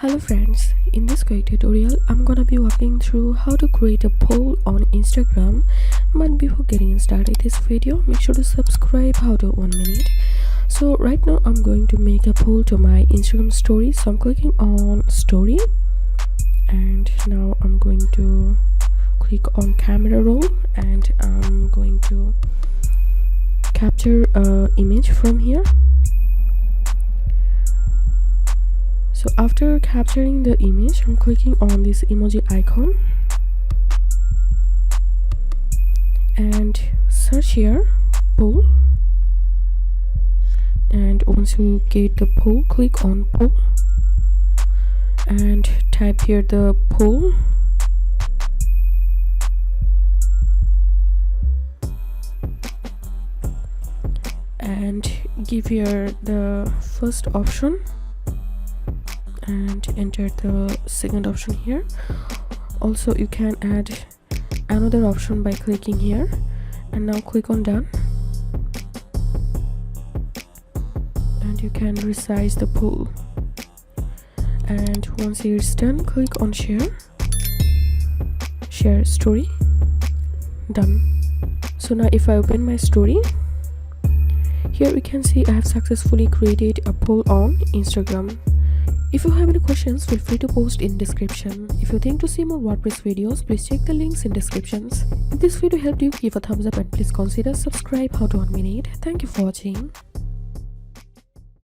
Hello friends, in this quick tutorial I'm gonna be walking through how to create a poll on Instagram. But before getting started this video, make sure to subscribe. How to 1 minute. So right now I'm going to make a poll to my Instagram story, so I'm clicking on story and now I'm going to click on camera roll and I'm going to capture an image from here. So after capturing the image, I'm clicking on this emoji icon and search here poll, and once you get the poll, click on poll and type here the poll and give here the first option and enter the second option here. Also you can add another option by clicking here and now click on done, and you can resize the poll, and once it's done, click on share story. Done. So now if I open my story, here we can see I have successfully created a poll on Instagram. If you have any questions, feel free to post in description. If you think to see more WordPress videos, please check the links in descriptions. If this video helped you, give a thumbs up and please consider subscribe. How to 1 minute. Thank you for watching.